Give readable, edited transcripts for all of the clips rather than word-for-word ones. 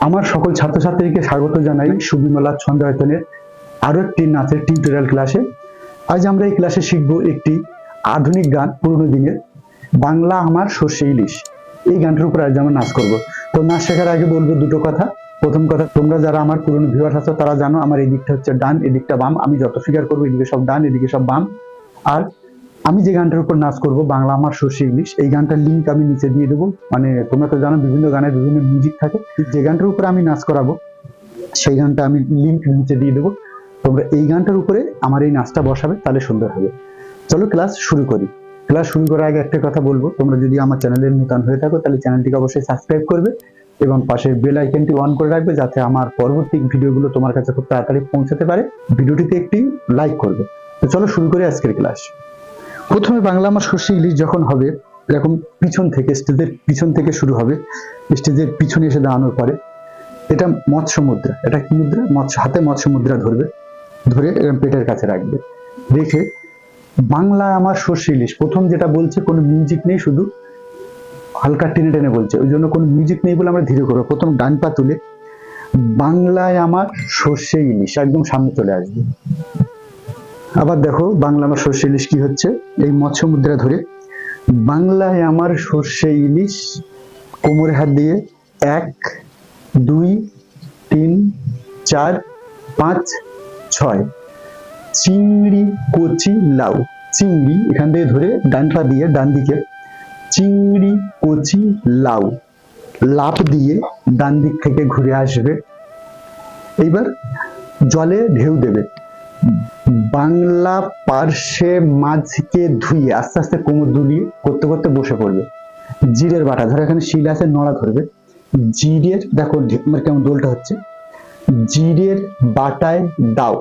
আমার সকল ছাত্রছাত্রীকে স্বাগত জানাই সুবিমলা ছন্দায়তনের আরো একটি নাচের টিউটোরিয়াল ক্লাসে। আজ আমরা এই ক্লাসে শিখব একটি আধুনিক গান, পুরনো দিনের বাংলা আমার সর্ষে ইলিশ। এই গানটার উপর আজ আমরা নাচ করব। তো নাচ শেখার আগে বলবো দুটো কথা। প্রথম কথা, তোমরা যারা আমার পুরনো ভিউয়ার্স আছো তারা জানো আমার এই দিকটা হচ্ছে ডান, এদিকটা বাম। আমি যত ফিগার করবো এদিকে সব ডান, এদিকে সব বাম। আর আমি যে গানটার উপর নাচ করব বাংলা আমার সর্ষে ইলিশ, এই গানটার লিঙ্ক আমি নিচে দিয়ে দেবো। মানে তোমরা তো জানো বিভিন্ন গানের বিভিন্ন মিউজিক থাকে, যে গানটার উপরে আমি নাচ করাবো সেই গানটা আমি লিঙ্ক নিচে দিয়ে দেবো। তোমরা এই গানটার উপরে আমার এই নাচটা বসাবে, তাহলে সুন্দর হবে। চলো ক্লাস শুরু করি। ক্লাস শুরু করার আগে একটা কথা বলবো, তোমরা যদি আমার চ্যানেলের নতুন হয়ে থাকো তাহলে চ্যানেলটিকে অবশ্যই সাবস্ক্রাইব করবে এবং পাশে বেল আইকনটি অন করে রাখবে, যাতে আমার পরবর্তী ভিডিওগুলো তোমার কাছে খুব তাড়াতাড়ি পৌঁছাতে পারে। ভিডিওটিতে একটি লাইক করবে। তো চলো শুরু করি আজকের ক্লাস। প্রথমে বাংলা আমার সর্ষে ইলিশ যখন হবে, এরকম পিছন থেকে, স্টেজের পিছন থেকে শুরু হবে। স্টেজের পিছনে এসে দাঁড়ানোর পরে এটা মৎস্য মুদ্রা। এটা কি মুদ্রা? হাতে মৎস্য মুদ্রা ধরবে, ধরে এরকম পেটের কাছে রাখবে, রেখে বাংলা আমার সর্ষে ইলিশ। প্রথম যেটা বলছে কোনো মিউজিক নেই, শুধু হালকা টেনে টেনে বলছে, ওই জন্য কোনো মিউজিক নেই বলে আমরা ধীরে করবো। প্রথম ডান পা তুলে বাংলায় আমার সর্ষে ইলিশ একদম সামনে চলে আসবে। আবার দেখো বাংলা আমার সর্ষে ইলিশ কি হচ্ছে, এই মৎস্য মুদ্রা ধরে বাংলায় আমার সর্ষে ইলিশ, কোমরে হাত দিয়ে 1 2 3 4 5 6, চিংড়ি কচি লাউ। চিংড়ি এখান থেকে ধরে ডান পা দিয়ে ডান দিকে, চিংড়ি কচি লাউ, লাফ দিয়ে ডান দিক থেকে ঘুরে আসবে। এইবার জলে ঢেউ দেবে, বাংলা পার্শ্বে মাছকে ধুয়ে আস্তে আস্তে কোমর দুলিয়ে করতে করতে বসে পড়বে। জিরের বাটা, ধরো এখানে শিল আছে, নড়া ধরবে। জিরের, দেখো কেমন দোলটা হচ্ছে, জিরের বাটায় দাও।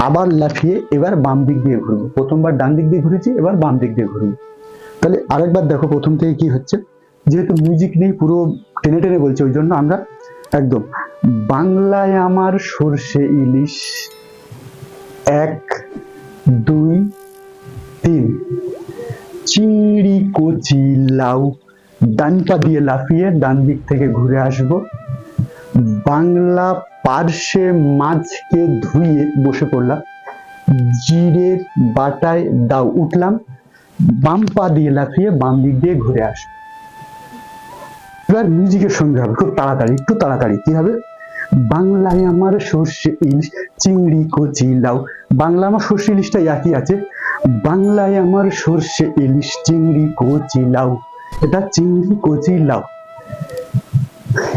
আবার লাফিয়ে এবার বাম দিক দিয়ে ঘুরবো। প্রথমবার ডান দিক দিয়ে ঘুরেছি, এবার বাম দিক দিয়ে ঘুরবো। তাহলে আরেকবার দেখো প্রথম থেকে কি হচ্ছে। যেহেতু মিউজিক নেই, পুরো টেনে টেনে বলছে, ওই জন্য আমরা একদম বাংলায় আমার সর্ষে ইলিশ 1 2 3, চিংড়ি কচি লাউ, ডান পা দিয়ে লাফিয়ে ডান দিক থেকে ঘুরে আসবো। বাংলা পার্শ্বে মাছকে ধুয়ে বসে পড়লাম, জিরের বাটায় দাও, উঠলাম, বাম পা দিয়ে লাফিয়ে বাম দিক দিয়ে ঘুরে আসবো। এবার মিউজিকের সঙ্গে হবে খুব তাড়াতাড়ি, একটু তাড়াতাড়ি। কি হবে? বাংলায় আমার সর্ষে ইলিশ, চিংড়ি কচি লাউ। বাংলা আমার সর্ষে ইলিশটা একই আছে, বাংলায় আমার সর্ষে ইলিশ, চিংড়ি কচি লাউ। এটা চিংড়ি কচি লাউ।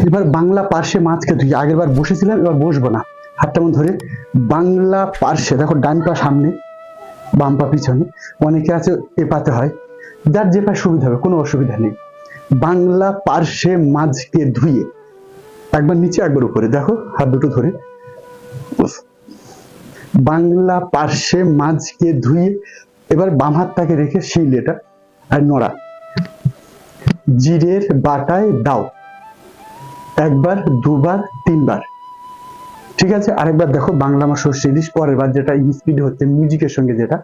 এবার বাংলা পার্শ্বে মাছকে ধুয়ে, আগের বার বসেছিলাম এবার বসবো না, হাতটা মন ধরে বাংলা পার্শ্বে, দেখো ডান পা সামনে বাম পা পিছনে। অনেকে আছে এ পাতে হয়, যার যে পায়ে সুবিধা হবে, কোনো অসুবিধা নেই। বাংলা পার্শ্বে মাছকে ধুয়ে, একবার নিচে একবার উপরে, দেখো হাত দুটো ধরে বাংলা পার্শ্বে মাছকে ধুয়ে, এবার বাম হাতটাকে রেখে শিলেটা আর নড়া, জিরের বাটায় দাও, একবার দুবার তিনবার। ঠিক আছে, আরেকবার দেখো বাংলা আমার সর্ষে ইলিশ, পরের বার যেটা স্পিড হচ্ছে মিউজিকের সঙ্গে, যেটা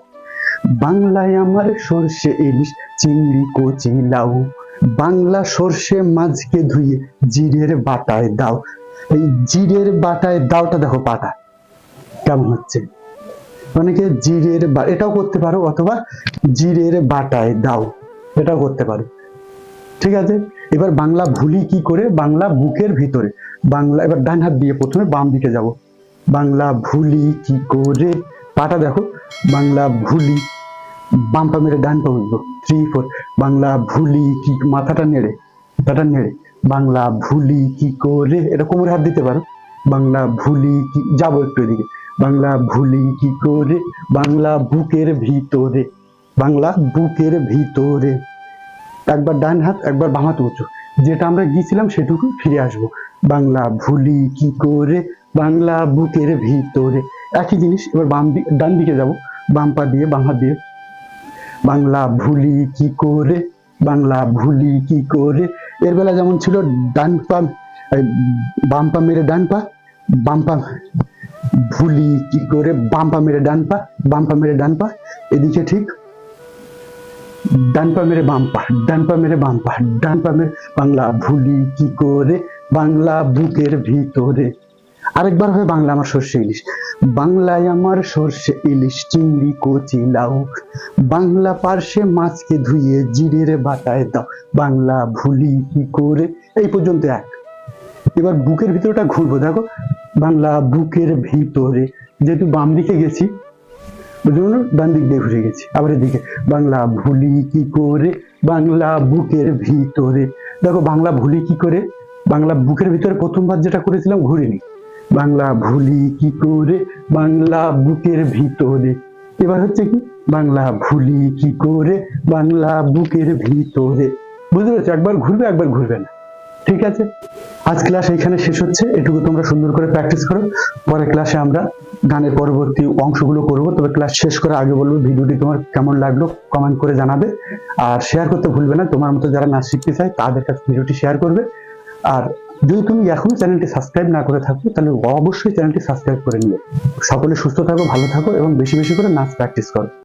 বাংলায় আমার সর্ষে ইলিশ, চিংড়ি কচি লাউ, বাংলা সর্ষে মাছকে ধুয়ে জিরের বাটায় দাও। এই জিরের বাটায় দাওটা দেখো পাটা কেমন হচ্ছে। অনেকে জিরের, এটাও করতে পারো, অথবা জিরের বাটায় দাও, এটাও করতে পারো। ঠিক আছে, এবার বাংলা ভুলি কি করে, বাংলা বুকের ভিতরে। বাংলা এবার ডান হাত দিয়ে প্রথমে বাম দিকে যাব, বাংলা ভুলি কি করে, পাটা দেখো, বাংলা ভুলি, বাম পা মেরে ডান পা উঠবো, 3 4, বাংলা ভুলি কি, মাথাটা নেড়ে, মাথাটা নেড়ে, বাংলা ভুলি কি করে, এটা কোমরে হাত দিতে পারো। বাংলা ভুলি কি, যাবো একটু এদিকে, বাংলা ভুলি কি করে, বাংলা বুকের ভিতরে, বাংলা বুকের ভিতরে। একবার ডান হাত একবার বাম হাত উঁচু, যেটা আমরা গিয়েছিলাম সেটুকু ফিরে আসবো। বাংলা ভুলি কি করে, বাংলা বুকের ভিতরে, একই জিনিস। এবার ডান দিকে যাব, বাম পা দিয়ে বাম হাত দিয়ে, বাংলা ভুলি কি করে, বাংলা ভুলি কি করে। এর বেলা যেমন ছিল ডান পা, বাম পা মেরে ডান পা, বাম পা ভুলি কি করে, বাম পা মেরে ডান পা, বাম পা মেরে ডান পা। এদিকে ঠিক ডান পা মেরে বাম পা, ডান পা মেরে বাম পা, ডান পা মেরে, বাংলা ভুলি কি করে, বাংলা বুকের ভিতরে। আরেকবার হবে বাংলা আমার সর্ষে ইলিশ। বাংলায় আমার সর্ষে ইলিশ, চিংড়ি কচি লাউ, বাংলা পার্শে মাছকে ধুইয়ে জিরের বাটায় দাও, বাংলা ভুলি কি করে। এই পর্যন্ত এক। এবার বুকের ভিতরটা ঘুরবো, দেখো বাংলা বুকের ভিতরে, যেহেতু বাম দিকে গেছি ওই জন্য ডান দিক দিয়ে ঘুরে গেছি। আবার এদিকে বাংলা ভুলি কি করে, বাংলা বুকের ভিতরে। দেখো বাংলা ভুলি কি করে, বাংলা বুকের ভিতরে প্রথমবার যেটা করেছিলাম ঘুরিনি। বাংলা ভুলি কি করে, বাংলা বুকের ভিতরে। এবার হচ্ছে কি বাংলা ভুলি কি করে, বাংলা বুকের ভিতরে। বুঝতে পেরেছো? একবার ঘুরবে একবার ঘুরবে না। ঠিক আছে, আজ ক্লাস এইখানে শেষ হচ্ছে। এটুকু তোমরা সুন্দর করে প্র্যাকটিস করো। পরের ক্লাসে আমরা গানের পরবর্তী অংশগুলো করব। তবে ক্লাস শেষ করার আগে বলবো, ভিডিওটি তোমার কেমন লাগলো কমেন্ট করে জানাবে। আর শেয়ার করতে ভুলবে না। তোমার মতো যারা নাচ শিখতে চায় তাদের কাছে ভিডিওটি শেয়ার করবে। আর যদি তুমি এখনো চ্যানেলটি সাবস্ক্রাইব না করে থাকো তাহলে অবশ্যই চ্যানেলটি সাবস্ক্রাইব করে নিও। সকলে সুস্থ থাকো, ভালো থাকো এবং বেশি বেশি করে নাচ প্র্যাকটিস করো।